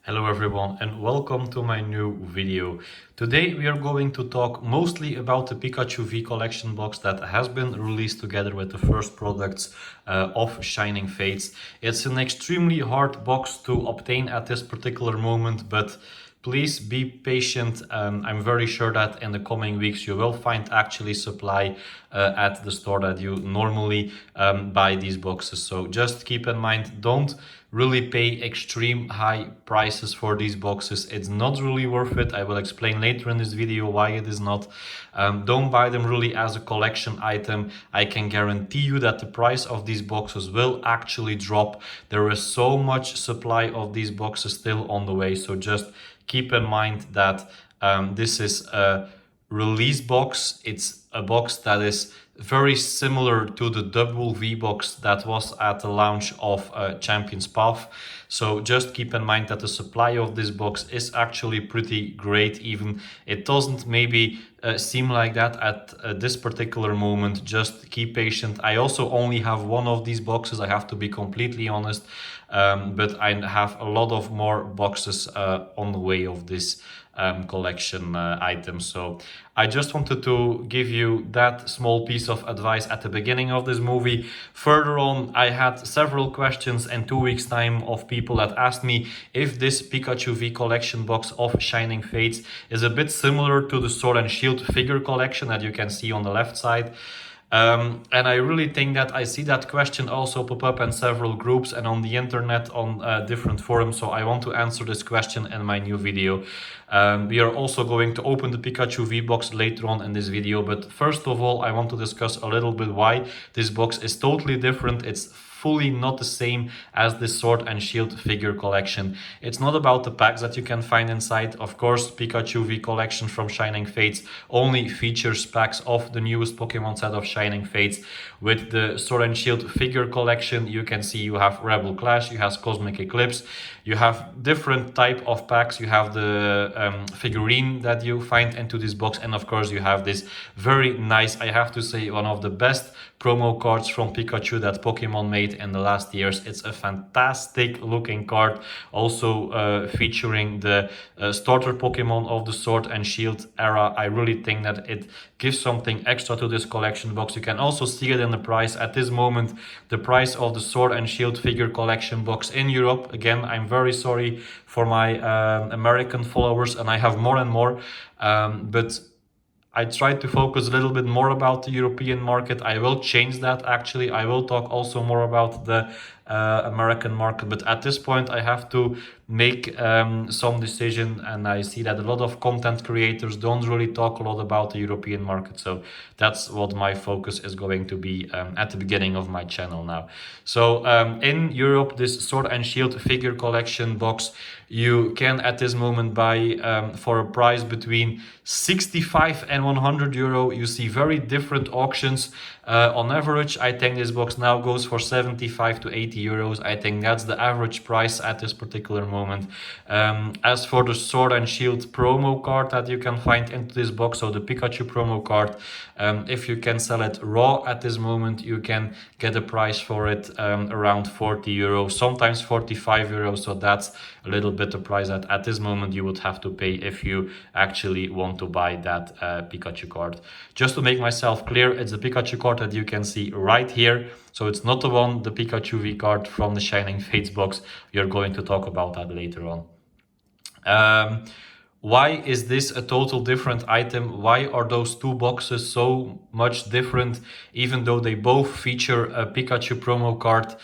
Hello everyone and welcome to my new video. Today we are going to talk mostly about the Pikachu V collection box that has been released together with the first products of Shining Fates. It's an extremely hard box to obtain at this particular moment, but please be patient. I'm very sure that in the coming weeks you will find actually supply at the store that you normally buy these boxes. So just keep in mind, don't really pay extreme high prices for these boxes. It's not really worth it. I will explain later in this video why it is not. Don't buy them really as a collection item. I can guarantee you that the price of these boxes will actually drop. There is so much supply of these boxes still on the way, so just keep in mind that this is a release box. It's a box that is very similar to the double V box that was at the launch of Champions Path. So just keep in mind that the supply of this box is actually pretty great. Even it doesn't maybe seem like that at this particular moment. Just keep patient. I also only have one of these boxes, I have to be completely honest, but I have a lot of more boxes on the way of this collection item. So I just wanted to give you that small piece of advice at the beginning of this movie. Further on, I had several questions in 2 weeks time of people that asked me if this Pikachu V collection box of Shining Fates is a bit similar to the Sword and Shield figure collection that you can see on the left side. And I really think that I see that question also pop up in several groups and on the internet on different forums. So I want to answer this question in my new video. We are also going to open the Pikachu V box later on in this video. But first of all, I want to discuss a little bit why this box is totally different. It's fully not the same as the Sword and Shield figure collection. It's not about the packs that you can find inside. Of course, Pikachu V collection from Shining Fates only features packs of the newest Pokemon set of Shining Fates. With the Sword and Shield figure collection, you can see you have Rebel Clash, you have Cosmic Eclipse, you have different type of packs. You have the figurine that you find into this box, and of course you have this very nice, I have to say, one of the best promo cards from Pikachu that Pokemon made in the last years. It's a fantastic looking card, also featuring the starter Pokemon of the Sword and Shield era. I really think that it gives something extra to this collection box. You can also see it in the price. At this moment, the price of the Sword and Shield figure collection box in Europe, again, I'm very sorry for my American followers, and I have more and more, but I tried to focus a little bit more about the European market. I will change that actually. I will talk also more about the American market, but at this point I have to make some decision, and I see that a lot of content creators don't really talk a lot about the European market. So that's what my focus is going to be at the beginning of my channel now. So in Europe, this Sword and Shield figure collection box you can at this moment buy for a price between 65 and 100 euro. You see very different auctions. On average, I think this box now goes for 75 to 80 euros. I think that's the average price at this particular moment. As for the Sword and Shield promo card that you can find into this box, so the Pikachu promo card, if you can sell it raw at this moment, you can get a price for it around 40 euros, sometimes 45 euros. So that's a little bit the price that at this moment you would have to pay if you actually want to buy that Pikachu card. Just to make myself clear, it's a Pikachu card that you can see right here. So it's not the one, the Pikachu V card from the Shining Fates box. We are going to talk about that later on. Why is this a total different item? Why are those two boxes so much different, even though they both feature a Pikachu promo card?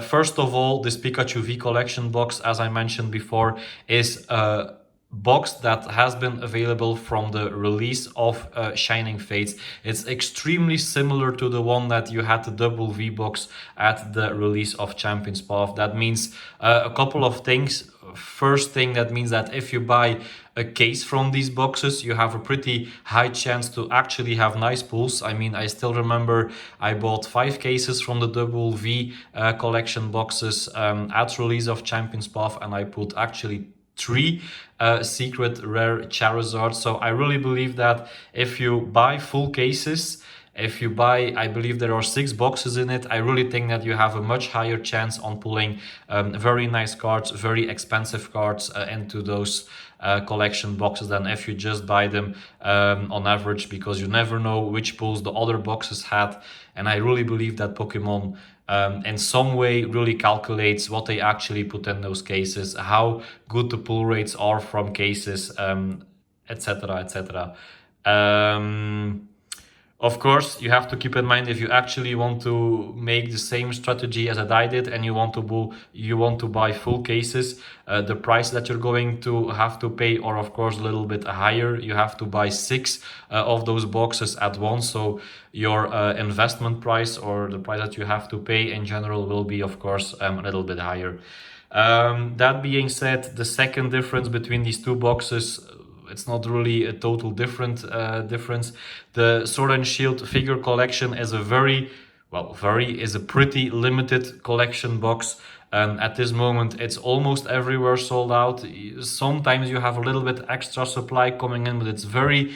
First of all, this Pikachu V collection box, as I mentioned before, is a box that has been available from the release of Shining Fates. It's extremely similar to the one that you had, the double V box, at the release of Champions Path. That means a couple of things. First thing, that means that if you buy a case from these boxes, you have a pretty high chance to actually have nice pulls. I mean, I still remember I bought 5 cases from the double V collection boxes at release of Champions Path, and I put actually 3 secret rare Charizards. So I really believe that if you buy full cases If you buy, I believe there are 6 boxes in it, I really think that you have a much higher chance on pulling very nice cards, very expensive cards into those collection boxes than if you just buy them on average, because you never know which pulls the other boxes had. And I really believe that Pokemon in some way really calculates what they actually put in those cases, how good the pull rates are from cases, etc., etc. Of course, you have to keep in mind, if you actually want to make the same strategy as I did and you want to buy full cases, the price that you're going to have to pay are of course a little bit higher. You have to buy 6 of those boxes at once, so your investment price, or the price that you have to pay in general, will be of course a little bit higher. That being said, the second difference between these 2 boxes, it's not really a total difference. The Sword and Shield figure collection is a pretty limited collection box. At this moment, it's almost everywhere sold out. Sometimes you have a little bit extra supply coming in, but it's very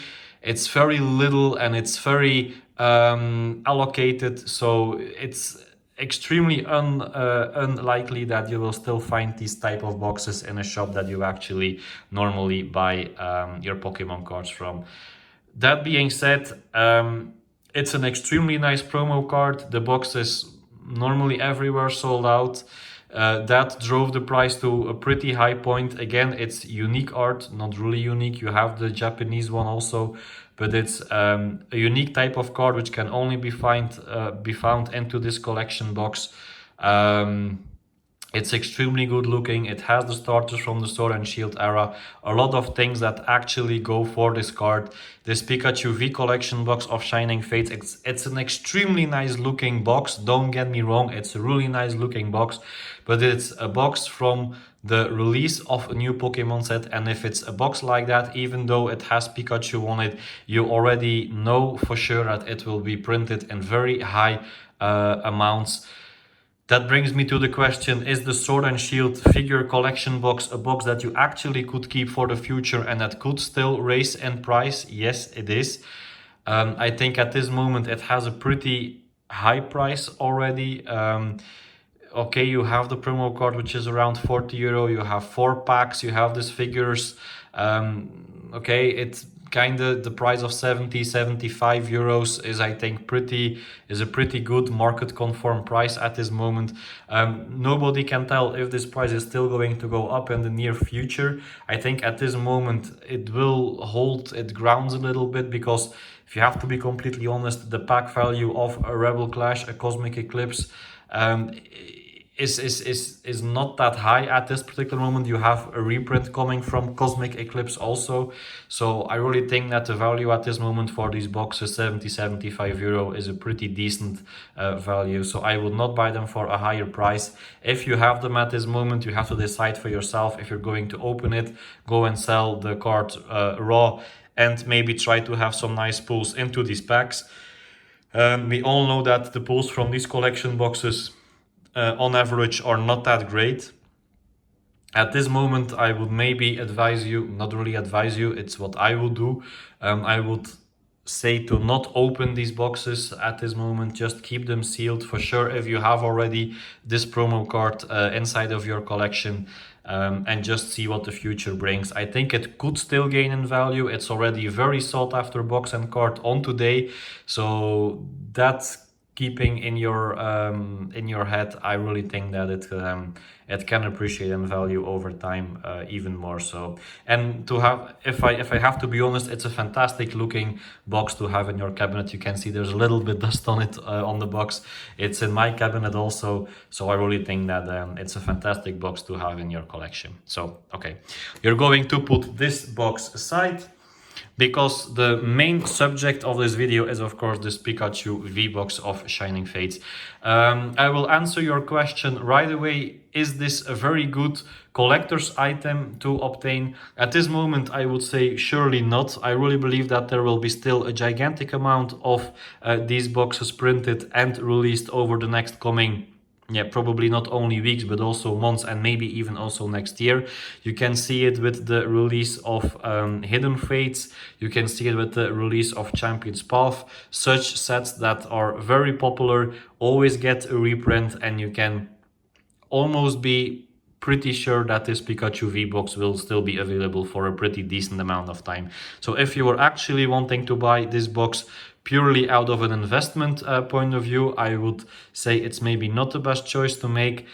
little, and it's very allocated. So it's extremely unlikely that you will still find these type of boxes in a shop that you actually normally buy your Pokemon cards from. That being said, it's an extremely nice promo card. The box is normally everywhere sold out. That drove the price to a pretty high point. Again, it's unique art, not really unique. You have the Japanese one also, but it's a unique type of card which can only be found into this collection box. It's extremely good looking. It has the starters from the Sword and Shield era. A lot of things that actually go for this card. This Pikachu V collection box of Shining Fates, it's an extremely nice looking box. Don't get me wrong, it's a really nice looking box. But it's a box from the release of a new Pokemon set. And if it's a box like that, even though it has Pikachu on it, you already know for sure that it will be printed in very high amounts. That brings me to the question, is the Sword and Shield figure collection box a box that you actually could keep for the future and that could still raise in price? Yes, it is. I think at this moment it has a pretty high price already. Okay, you have the promo card, which is around 40 euro. You have 4 packs, you have these figures. Okay, it's kind of the price of 75 euros is, I think, a pretty good market conform price at this moment. Nobody can tell if this price is still going to go up in the near future. I think at this moment it will hold its grounds a little bit, because if you have to be completely honest, the pack value of a Rebel Clash, a Cosmic Eclipse, is not that high at this particular moment. You have a reprint coming from Cosmic Eclipse also, so I really think that the value at this moment for these boxes, 75 euro, is a pretty decent value. So I would not buy them for a higher price. If you have them at this moment, you have to decide for yourself if you're going to open it, go and sell the card raw, and maybe try to have some nice pulls into these packs. We all know that the pulls from these collection boxes on average are not that great. At this moment, I would maybe advise you, not really advise you, it's what I would do. I would say to not open these boxes at this moment, just keep them sealed for sure if you have already this promo card inside of your collection, and just see what the future brings. I think it could still gain in value. It's already a very sought after box and card on today, so that's keeping in your head. I really think that it can appreciate in value over time, even more so. And to have, if I have to be honest, it's a fantastic looking box to have in your cabinet. You can see there's a little bit dust on it, on the box. It's in my cabinet also, so I really think that it's a fantastic box to have in your collection. So okay, you're going to put this box aside, because the main subject of this video is of course this Pikachu V-Box of Shining Fates. I will answer your question right away. Is this a very good collector's item to obtain? At this moment, I would say surely not. I really believe that there will be still a gigantic amount of these boxes printed and released over the next coming yeah, probably not only weeks, but also months, and maybe even also next year. You can see it with the release of Hidden Fates. You can see it with the release of Champion's Path. Such sets that are very popular always get a reprint, and you can almost be pretty sure that this Pikachu V-Box will still be available for a pretty decent amount of time. So if you are actually wanting to buy this box purely out of an investment point of view, I would say it's maybe not the best choice to make.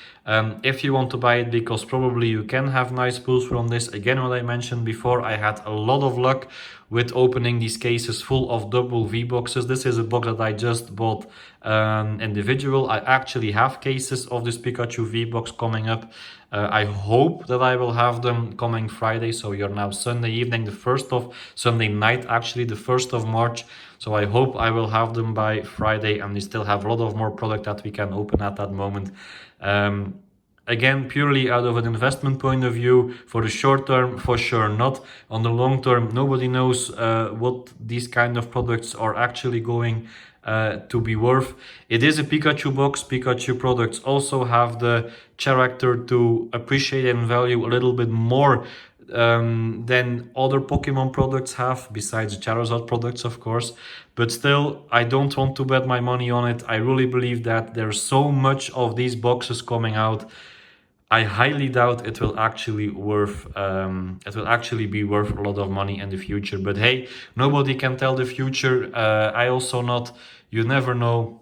If you want to buy it because probably you can have nice pulls from this. Again, what I mentioned before, I had a lot of luck with opening these cases full of double V boxes. This is a box that I just bought individual. I actually have cases of this Pikachu V box coming up. I hope that I will have them coming Friday. So you're now Sunday evening, Sunday night, actually the 1st of March. So I hope I will have them by Friday, and we still have a lot of more product that we can open at that moment. Again, purely out of an investment point of view, for the short term, for sure not. On the long term, nobody knows what these kind of products are actually going to be worth. It is a Pikachu box. Pikachu products also have the character to appreciate and value a little bit more than other Pokemon products have, besides the Charizard products, of course. But still, I don't want to bet my money on it. I really believe that there's so much of these boxes coming out. I highly doubt it will actually be worth a lot of money in the future. But hey, nobody can tell the future. I also not. You never know.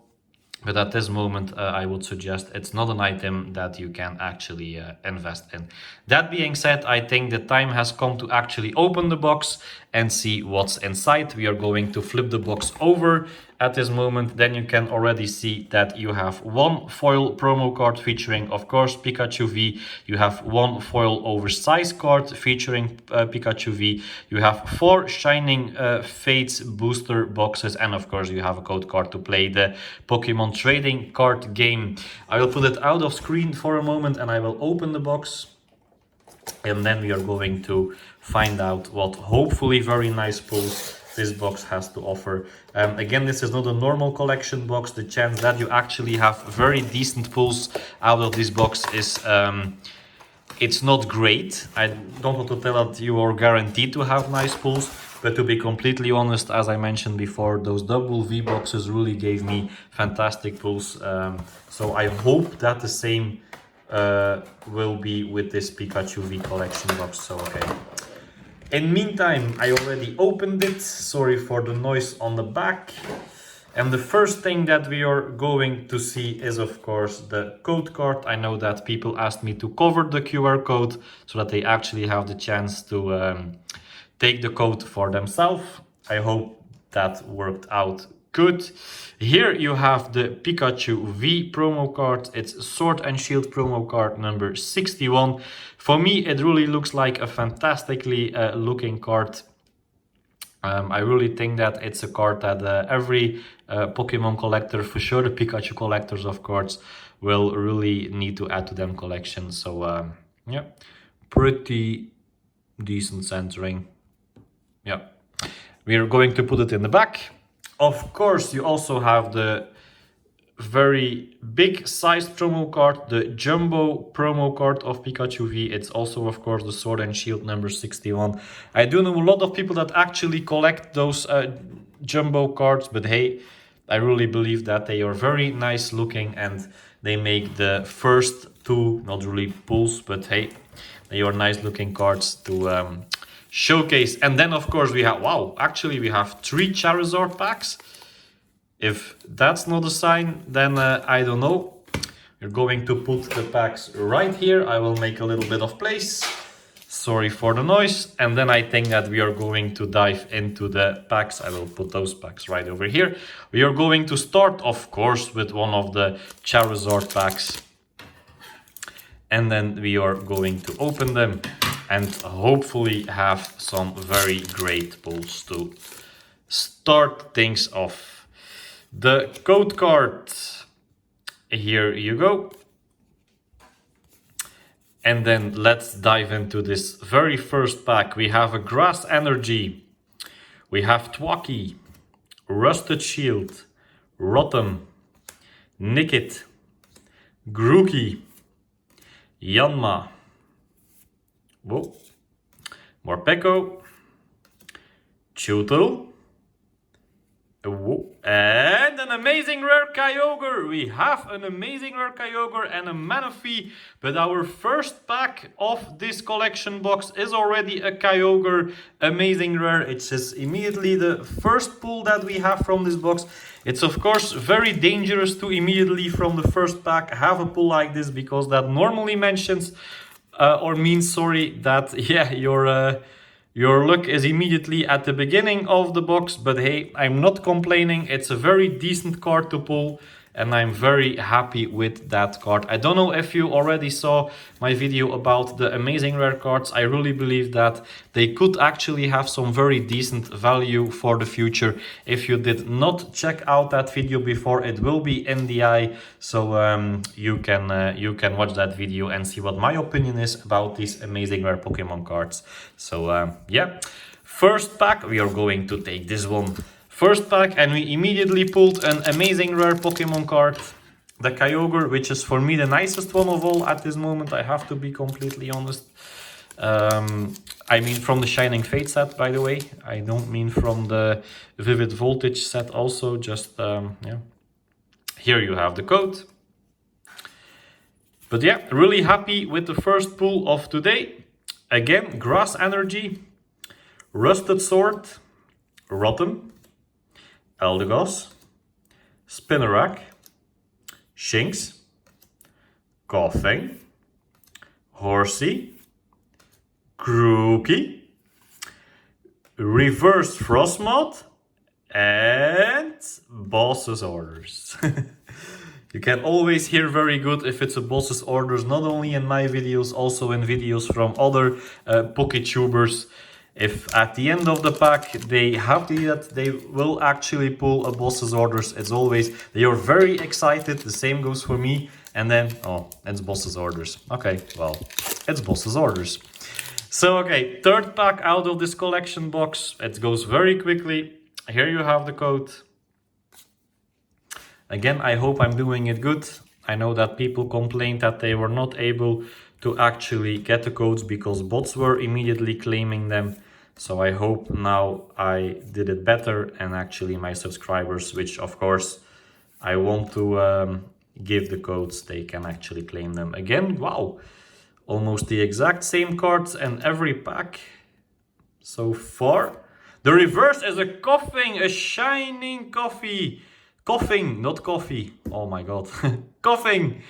But at this moment, I would suggest it's not an item that you can actually invest in. That being said, I think the time has come to actually open the box and see what's inside. We are going to flip the box over at this moment. Then you can already see that you have one foil promo card featuring, of course, Pikachu V. You have one foil oversized card featuring Pikachu V. You have 4 Shining Fates booster boxes, and of course you have a code card to play the Pokemon trading card game. I will put it out of screen for a moment and I will open the box, and then we are going to find out what hopefully very nice pulls this box has to offer. Again, this is not a normal collection box. The chance that you actually have very decent pulls out of this box is it's not great. I don't want to tell that you are guaranteed to have nice pulls, but to be completely honest, as I mentioned before, those double V boxes really gave me fantastic pulls. So I hope that the same will be with this Pikachu V collection box. So okay. In meantime, I already opened it. Sorry for the noise on the back. And the first thing that we are going to see is, of course, the code card. I know that people asked me to cover the QR code so that they actually have the chance to take the code for themselves. I hope that worked out good. Here you have the Pikachu V promo card. It's Sword and Shield promo card number 61. For me, it really looks like a fantastically looking card. I really think that it's a card that every Pokemon collector, for sure the Pikachu collectors of course, will really need to add to them collection. So yeah, pretty decent centering. Yeah, we are going to put it in the back. Of course, you also have the very big sized promo card, the jumbo promo card of Pikachu V. It's also, of course, the Sword and Shield number 61. I do know a lot of people that actually collect those jumbo cards, but hey, I really believe that they are very nice looking and they make the first 2 not really pulls, but hey, they are nice looking cards to showcase. And then, of course, we have, wow, actually we have 3 Charizard packs. If that's not a sign, then I don't know. We're going to put the packs right here. I will make a little bit of place. Sorry for the noise. And then I think that we are going to dive into the packs. I will put those packs right over here. We are going to start, of course, with one of the Charizard packs. And then we are going to open them and hopefully have some very great pulls to start things off. The code card, here you go. And then let's dive into this very first pack. We have a Grass Energy, we have Twaki, Rusted Shield, Rotom, Nickit, Grookey, Yanma, whoa, Morpeko, Chewtle, whoa, and an amazing rare Kyogre. We have an amazing rare Kyogre and a Manaphy, but our first pack of this collection box is already a Kyogre amazing rare. It's just immediately the first pull that we have from this box. It's of course very dangerous to immediately from the first pack have a pull like this, because that normally mentions or means, sorry, that yeah, your luck is immediately at the beginning of the box. But hey, I'm not complaining. It's a very decent card to pull, and I'm very happy with that card. I don't know if you already saw my video about the amazing rare cards. I really believe that they could actually have some very decent value for the future. If you did not check out that video before, it will be in the eye, so you can watch that video and see what my opinion is about these amazing rare Pokemon cards. So yeah, first pack, we are going to take this one. First pack, and we immediately pulled an amazing rare Pokemon card, the Kyogre, which is for me the nicest one of all at this moment, I have to be completely honest. I mean from the Shining Fate set, by the way. I don't mean from the Vivid Voltage set also, just, yeah. Here you have the code. But yeah, really happy with the first pull of today. Again, Grass Energy, Rusted Sword, Rotom, Eldegoss, Spinarak, Shinx, Koffing, Horsey, Grookey, Reverse Frostmoth, and Boss's Orders. You can always hear very good if it's a Boss's Orders, not only in my videos, also in videos from other Poketubers. If at the end of the pack they have that, they will actually pull a Boss's Orders. It's always, they are very excited, the same goes for me. And then, oh, it's Boss's Orders. Okay, well, it's Boss's Orders. So, okay, third pack out of this collection box. It goes very quickly. Here you have the code. Again, I hope I'm doing it good. I know that people complained that they were not able to actually get the codes because bots were immediately claiming them. So I hope now I did it better, and actually my subscribers, which of course I want to give the codes, they can actually claim them again. Wow, almost the exact same cards in every pack so far. The reverse is a Koffing, a shining coffee. Koffing, not coffee. Oh my god. Koffing.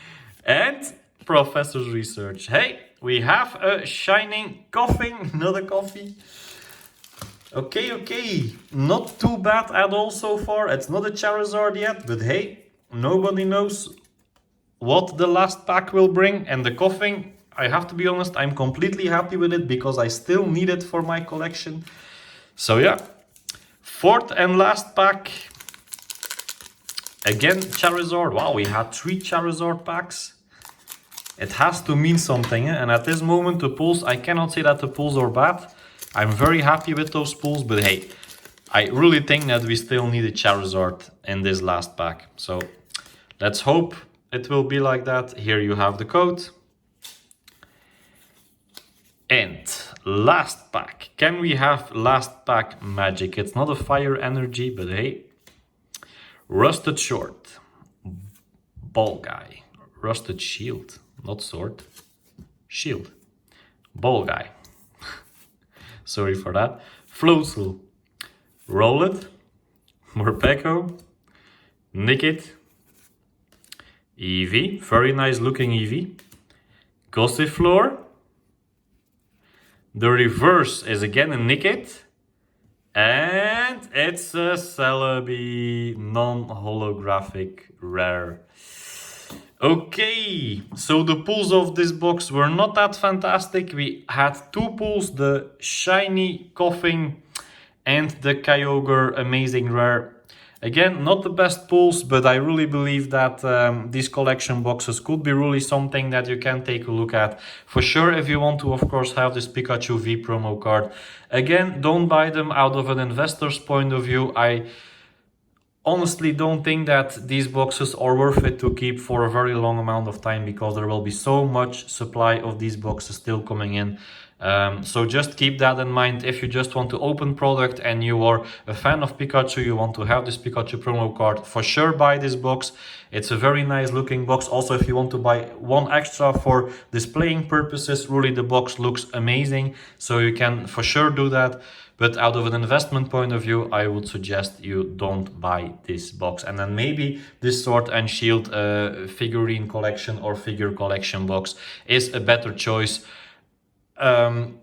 And Professor's Research. Hey, we have a shining Koffing, not a coffee. Okay. Not too bad at all so far. It's not a Charizard yet, but hey, nobody knows what the last pack will bring. And the Koffing, I have to be honest, I'm completely happy with it because I still need it for my collection. So yeah, fourth and last pack. Again, Charizard. Wow, we had 3 Charizard packs. It has to mean something, eh? And at this moment, the pulls, I cannot say that the pulls are bad. I'm very happy with those pulls, but hey, I really think that we still need a Charizard in this last pack. So let's hope it will be like that. Here you have the code. And last pack. Can we have last pack magic? It's not a fire energy, but hey. Rusted Sword. Ball Guy. Rusted Shield. Not sword. Shield. Ball Guy. Sorry for that. Floatzel. Rowlet. Morpeko. Nickit. Eevee. Very nice looking Eevee. Gossifleur. The reverse is again a Nickit. And it's a Celebi non-holographic rare. Okay, so the pulls of this box were not that fantastic. We had 2 pulls, the shiny Koffing and the Kyogre amazing rare. Again, not the best pulls, but I really believe that these collection boxes could be really something that you can take a look at. For sure, if you want to, of course, have this Pikachu V promo card. Again, don't buy them out of an investor's point of view. I honestly don't think that these boxes are worth it to keep for a very long amount of time, because there will be so much supply of these boxes still coming in. So just keep that in mind. If you just want to open product and you are a fan of Pikachu, you want to have this Pikachu promo card, for sure buy this box. It's a very nice looking box. Also, if you want to buy one extra for displaying purposes, really the box looks amazing, so you can for sure do that. But out of an investment point of view, I would suggest you don't buy this box. And then maybe this Sword and Shield figurine collection or figure collection box is a better choice.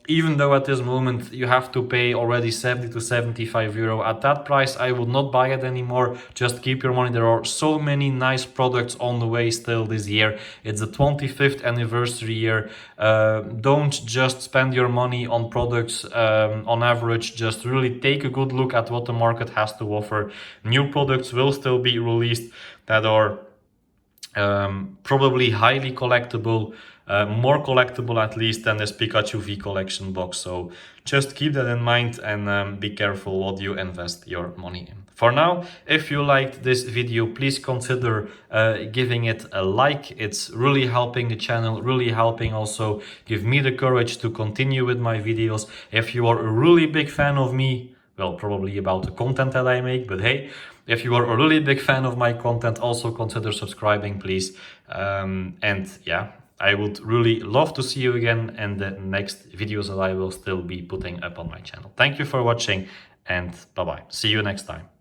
Even though at this moment you have to pay already 70 to 75 euro, at that price I would not buy it anymore. Just keep your money. There are so many nice products on the way still this year. It's the 25th anniversary year. Don't just spend your money on products on average. Just really take a good look at what the market has to offer. New products will still be released that are probably highly collectible, more collectible at least than this Pikachu V collection box. So just keep that in mind and be careful what you invest your money in. For now, if you liked this video, please consider giving it a like. It's really helping the channel, really helping also give me the courage to continue with my videos. If you are a really big fan of me, well, probably about the content that I make, but hey, if you are a really big fan of my content, also consider subscribing, please. And yeah, I would really love to see you again in the next videos that I will still be putting up on my channel. Thank you for watching, and bye-bye. See you next time.